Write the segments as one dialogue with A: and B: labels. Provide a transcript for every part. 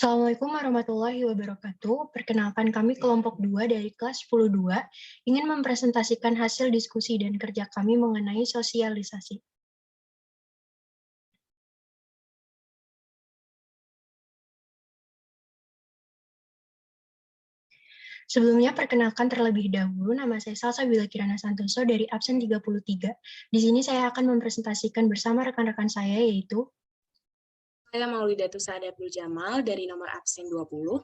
A: Assalamualaikum warahmatullahi wabarakatuh. Perkenalkan kami kelompok 2 dari kelas 10-2 ingin mempresentasikan hasil diskusi dan kerja kami mengenai sosialisasi. Sebelumnya perkenalkan terlebih dahulu, nama saya Salsabila Kirana Santoso dari absen 33. Di sini saya akan mempresentasikan bersama rekan-rekan saya yaitu
B: Saya Maulidatu Saadabul Jamal dari nomor absen 20.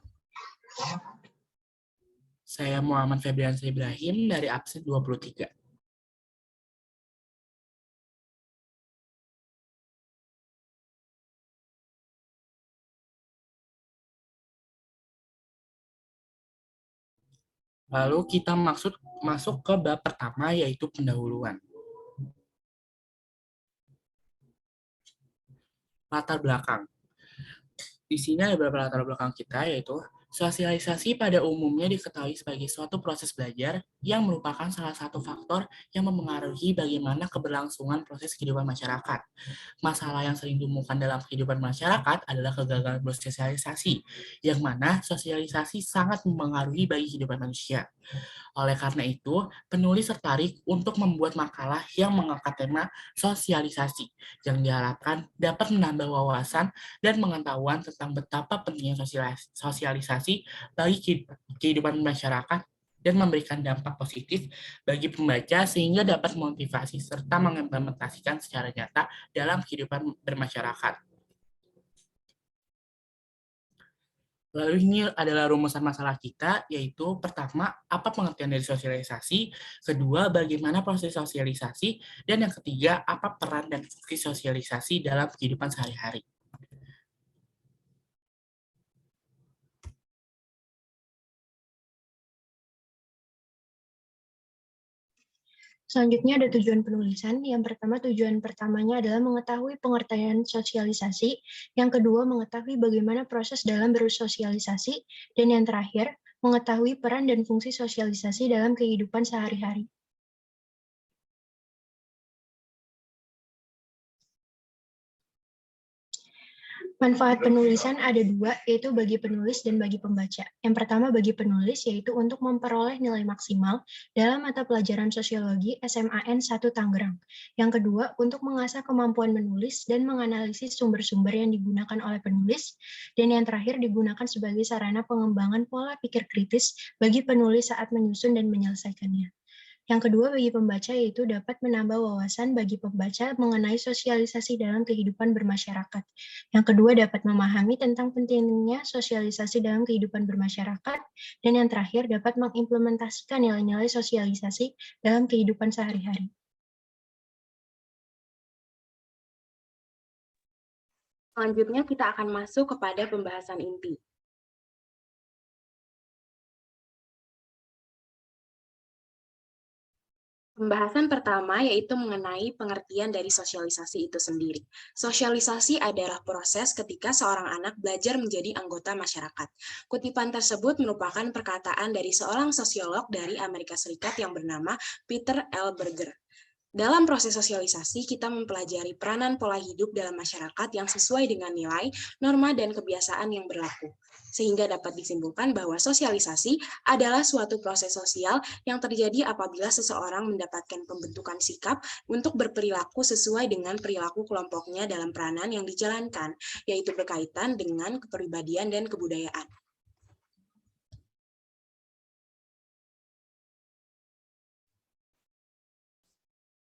C: Saya Muhammad Febriansyah Ibrahim dari absen 23. Lalu kita masuk ke bab pertama, yaitu pendahuluan. Latar belakang. Di sini ada beberapa latar belakang kita, yaitu sosialisasi pada umumnya diketahui sebagai suatu proses belajar yang merupakan salah satu faktor yang memengaruhi bagaimana keberlangsungan proses kehidupan masyarakat. Masalah yang sering ditemukan dalam kehidupan masyarakat adalah kegagalan bersosialisasi, yang mana sosialisasi sangat mempengaruhi bagi kehidupan manusia. Oleh karena itu, penulis tertarik untuk membuat makalah yang mengangkat tema sosialisasi, yang diharapkan dapat menambah wawasan dan pengetahuan tentang betapa pentingnya sosialisasi bagi kehidupan masyarakat dan memberikan dampak positif bagi pembaca sehingga dapat memotivasi serta mengimplementasikan secara nyata dalam kehidupan bermasyarakat. Lalu ini adalah rumusan masalah kita, yaitu pertama, apa pengertian dari sosialisasi, kedua, bagaimana proses sosialisasi, dan yang ketiga, apa peran dan fungsi sosialisasi dalam kehidupan sehari-hari.
A: Selanjutnya ada tujuan penulisan. Yang pertama, tujuan pertamanya adalah mengetahui pengertian sosialisasi. Yang kedua, mengetahui bagaimana proses dalam bersosialisasi. Dan yang terakhir, mengetahui peran dan fungsi sosialisasi dalam kehidupan sehari-hari. Manfaat penulisan ada dua, yaitu bagi penulis dan bagi pembaca. Yang pertama bagi penulis, yaitu untuk memperoleh nilai maksimal dalam mata pelajaran sosiologi SMAN 1 Tangerang. Yang kedua, untuk mengasah kemampuan menulis dan menganalisis sumber-sumber yang digunakan oleh penulis. Dan yang terakhir, digunakan sebagai sarana pengembangan pola pikir kritis bagi penulis saat menyusun dan menyelesaikannya. Yang kedua bagi pembaca yaitu dapat menambah wawasan bagi pembaca mengenai sosialisasi dalam kehidupan bermasyarakat. Yang kedua dapat memahami tentang pentingnya sosialisasi dalam kehidupan bermasyarakat. Dan yang terakhir dapat mengimplementasikan nilai-nilai sosialisasi dalam kehidupan sehari-hari.
B: Selanjutnya kita akan masuk kepada pembahasan inti. Pembahasan pertama yaitu mengenai pengertian dari sosialisasi itu sendiri. Sosialisasi adalah proses ketika seorang anak belajar menjadi anggota masyarakat. Kutipan tersebut merupakan perkataan dari seorang sosiolog dari Amerika Serikat yang bernama Peter L. Berger. Dalam proses sosialisasi, kita mempelajari peranan pola hidup dalam masyarakat yang sesuai dengan nilai, norma, dan kebiasaan yang berlaku. Sehingga dapat disimpulkan bahwa sosialisasi adalah suatu proses sosial yang terjadi apabila seseorang mendapatkan pembentukan sikap untuk berperilaku sesuai dengan perilaku kelompoknya dalam peranan yang dijalankan, yaitu berkaitan dengan kepribadian dan kebudayaan.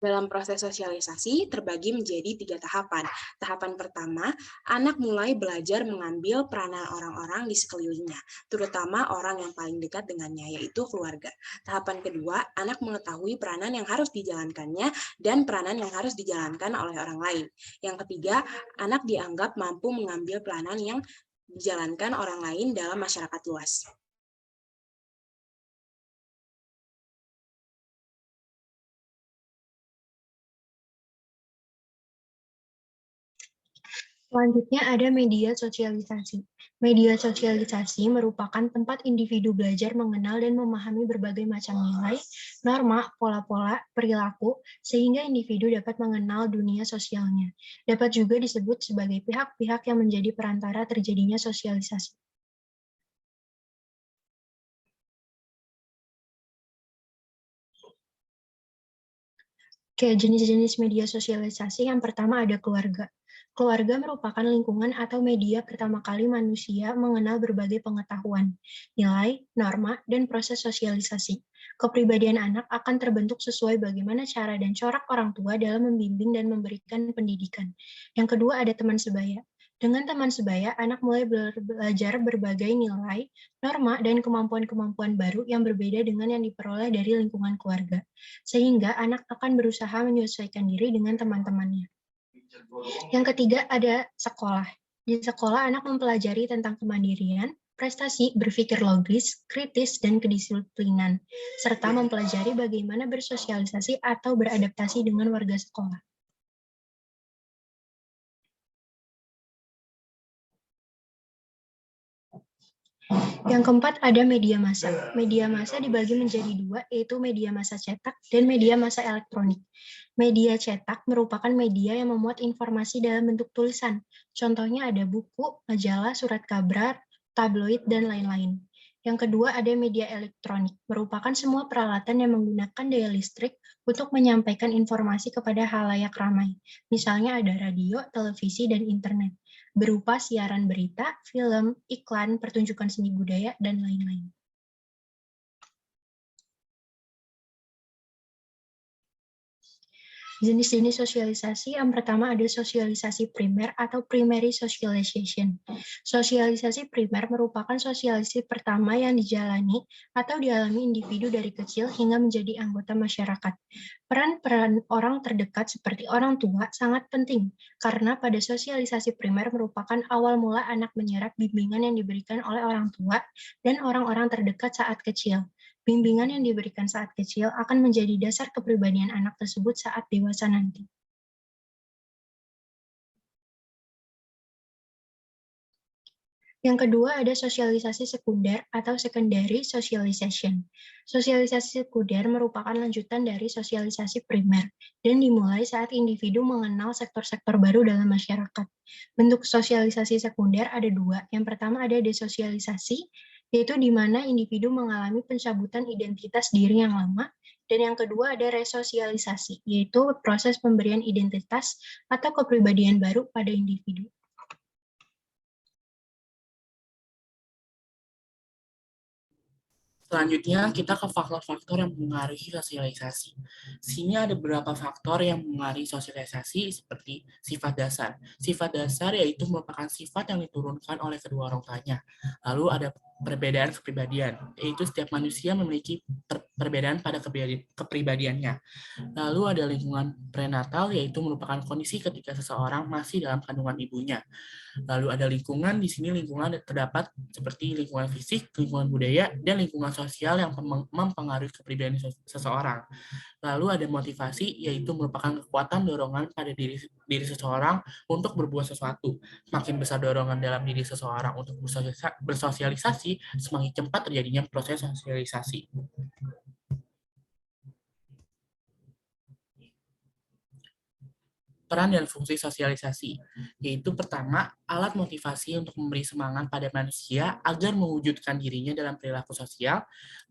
B: Dalam proses sosialisasi terbagi menjadi 3 tahapan. Tahapan pertama, anak mulai belajar mengambil peranan orang-orang di sekelilingnya, terutama orang yang paling dekat dengannya, yaitu keluarga. Tahapan kedua, anak mengetahui peranan yang harus dijalankannya dan peranan yang harus dijalankan oleh orang lain. Yang ketiga, anak dianggap mampu mengambil peranan yang dijalankan orang lain dalam masyarakat luas.
A: Selanjutnya ada media sosialisasi. Media sosialisasi merupakan tempat individu belajar mengenal dan memahami berbagai macam nilai, norma, pola-pola, perilaku, sehingga individu dapat mengenal dunia sosialnya. Dapat juga disebut sebagai pihak-pihak yang menjadi perantara terjadinya sosialisasi. Oke, jenis-jenis media sosialisasi yang pertama ada keluarga. Keluarga merupakan lingkungan atau media pertama kali manusia mengenal berbagai pengetahuan, nilai, norma, dan proses sosialisasi. Kepribadian anak akan terbentuk sesuai bagaimana cara dan corak orang tua dalam membimbing dan memberikan pendidikan. Yang kedua ada teman sebaya. Dengan teman sebaya, anak mulai belajar berbagai nilai, norma, dan kemampuan-kemampuan baru yang berbeda dengan yang diperoleh dari lingkungan keluarga, sehingga anak akan berusaha menyesuaikan diri dengan teman-temannya. Yang ketiga ada sekolah. Di sekolah, anak mempelajari tentang kemandirian, prestasi, berpikir logis, kritis, dan kedisiplinan, serta mempelajari bagaimana bersosialisasi atau beradaptasi dengan warga sekolah. Yang keempat ada media massa. Media massa dibagi menjadi dua, yaitu media massa cetak dan media massa elektronik. Media cetak merupakan media yang memuat informasi dalam bentuk tulisan. Contohnya ada buku, majalah, surat kabar, tabloid, dan lain-lain. Yang kedua ada media elektronik, merupakan semua peralatan yang menggunakan daya listrik untuk menyampaikan informasi kepada halayak ramai. Misalnya ada radio, televisi, dan internet, berupa siaran berita, film, iklan, pertunjukan seni budaya, dan lain-lain. Jenis-jenis sosialisasi yang pertama ada sosialisasi primer atau primary socialization. Sosialisasi primer merupakan sosialisasi pertama yang dijalani atau dialami individu dari kecil hingga menjadi anggota masyarakat. Peran-peran orang terdekat seperti orang tua sangat penting karena pada sosialisasi primer merupakan awal mula anak menyerap bimbingan yang diberikan oleh orang tua dan orang-orang terdekat saat kecil. Bimbingan yang diberikan saat kecil akan menjadi dasar kepribadian anak tersebut saat dewasa nanti. Yang kedua ada sosialisasi sekunder atau secondary socialization. Sosialisasi sekunder merupakan lanjutan dari sosialisasi primer dan dimulai saat individu mengenal sektor-sektor baru dalam masyarakat. Bentuk sosialisasi sekunder ada dua. Yang pertama ada desosialisasi, yaitu di mana individu mengalami pencabutan identitas diri yang lama, dan yang kedua ada resosialisasi, yaitu proses pemberian identitas atau kepribadian baru pada individu.
C: Selanjutnya, kita ke faktor-faktor yang mengaruhi sosialisasi. Di sini ada beberapa faktor yang mengaruhi sosialisasi seperti sifat dasar. Sifat dasar yaitu merupakan sifat yang diturunkan oleh kedua orang tuanya. Lalu ada perbedaan kepribadian, yaitu setiap manusia memiliki perbedaan pada kepribadiannya. Lalu ada lingkungan prenatal, yaitu merupakan kondisi ketika seseorang masih dalam kandungan ibunya. Lalu ada lingkungan, di sini lingkungan terdapat seperti lingkungan fisik, lingkungan budaya, dan lingkungan sosial yang mempengaruhi kepribadian seseorang. Lalu ada motivasi, yaitu merupakan kekuatan dorongan pada diri seseorang untuk berbuat sesuatu. Semakin besar dorongan dalam diri seseorang untuk bersosialisasi, semakin cepat terjadinya proses sosialisasi. Peran dan fungsi sosialisasi, yaitu pertama, alat motivasi untuk memberi semangat pada manusia agar mewujudkan dirinya dalam perilaku sosial.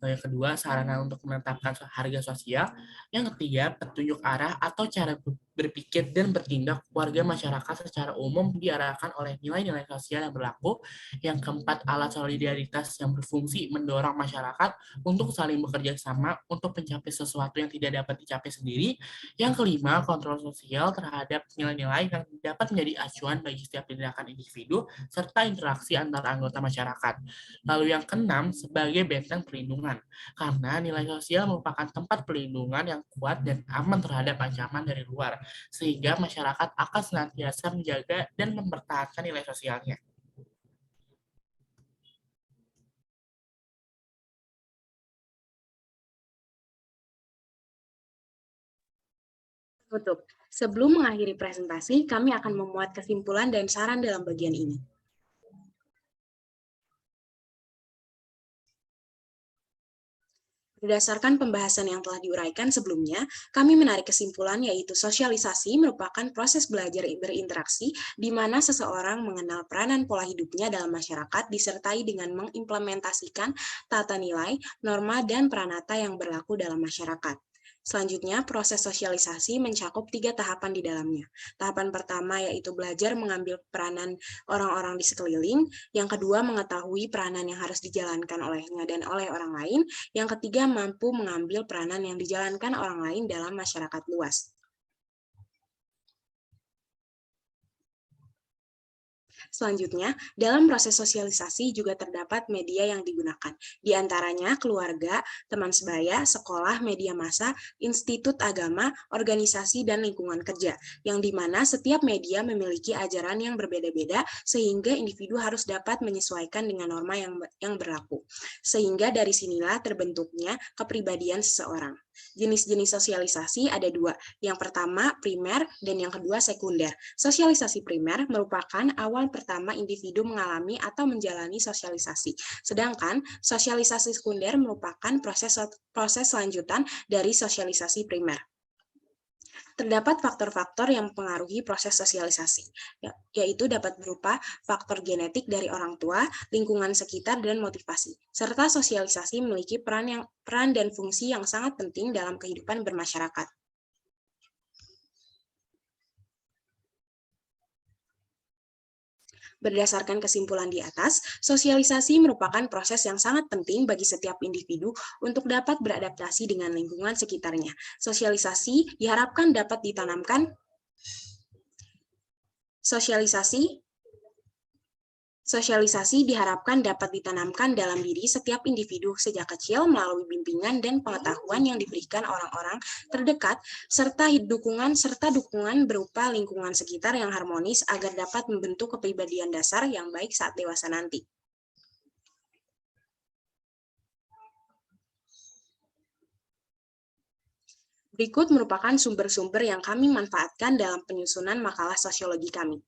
C: Yang kedua, sarana untuk menetapkan harga sosial. Yang ketiga, petunjuk arah atau cara berpikir dan bertindak warga masyarakat secara umum diarahkan oleh nilai-nilai sosial yang berlaku. Yang keempat, alat solidaritas yang berfungsi mendorong masyarakat untuk saling bekerja sama untuk mencapai sesuatu yang tidak dapat dicapai sendiri. Yang kelima, kontrol sosial terhadap nilai-nilai yang dapat menjadi acuan bagi setiap tindakan individu serta interaksi antar anggota masyarakat. Lalu yang keenam, sebagai benteng perlindungan, karena nilai sosial merupakan tempat perlindungan yang kuat dan aman terhadap ancaman dari luar, sehingga masyarakat akan senantiasa menjaga dan mempertahankan nilai sosialnya.
B: Tutup. Sebelum mengakhiri presentasi, kami akan memuat kesimpulan dan saran dalam bagian ini. Berdasarkan pembahasan yang telah diuraikan sebelumnya, kami menarik kesimpulan yaitu sosialisasi merupakan proses belajar berinteraksi di mana seseorang mengenal peranan pola hidupnya dalam masyarakat disertai dengan mengimplementasikan tata nilai, norma, dan pranata yang berlaku dalam masyarakat. Selanjutnya, proses sosialisasi mencakup 3 tahapan di dalamnya. Tahapan pertama yaitu belajar mengambil peranan orang-orang di sekeliling, yang kedua mengetahui peranan yang harus dijalankan olehnya dan oleh orang lain, yang ketiga mampu mengambil peranan yang dijalankan orang lain dalam masyarakat luas. Selanjutnya, dalam proses sosialisasi juga terdapat media yang digunakan, di antaranya keluarga, teman sebaya, sekolah, media massa, institut agama, organisasi, dan lingkungan kerja, yang dimana setiap media memiliki ajaran yang berbeda-beda, sehingga individu harus dapat menyesuaikan dengan norma yang berlaku. Sehingga dari sinilah terbentuknya kepribadian seseorang. Jenis-jenis sosialisasi ada 2. Yang pertama, primer, dan yang kedua, sekunder. Sosialisasi primer merupakan awal pertama individu mengalami atau menjalani sosialisasi. Sedangkan sosialisasi sekunder merupakan proses lanjutan dari sosialisasi primer. Terdapat faktor-faktor yang mempengaruhi proses sosialisasi, yaitu dapat berupa faktor genetik dari orang tua, lingkungan sekitar, dan motivasi. Serta sosialisasi memiliki peran dan fungsi yang sangat penting dalam kehidupan bermasyarakat. Berdasarkan kesimpulan di atas, sosialisasi merupakan proses yang sangat penting bagi setiap individu untuk dapat beradaptasi dengan lingkungan sekitarnya. Sosialisasi diharapkan dapat ditanamkan Sosialisasi diharapkan dapat ditanamkan dalam diri setiap individu sejak kecil melalui bimbingan dan pengetahuan yang diberikan orang-orang terdekat, serta dukungan berupa lingkungan sekitar yang harmonis agar dapat membentuk kepribadian dasar yang baik saat dewasa nanti. Berikut merupakan sumber-sumber yang kami manfaatkan dalam penyusunan makalah sosiologi kami.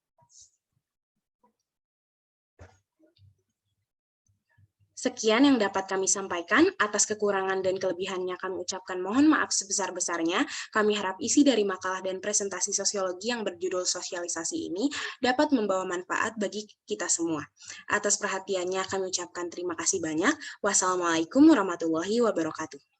B: Sekian yang dapat kami sampaikan. Atas kekurangan dan kelebihannya kami ucapkan mohon maaf sebesar-besarnya. Kami harap isi dari makalah dan presentasi sosiologi yang berjudul sosialisasi ini dapat membawa manfaat bagi kita semua. Atas perhatiannya kami ucapkan terima kasih banyak. Wassalamualaikum warahmatullahi wabarakatuh.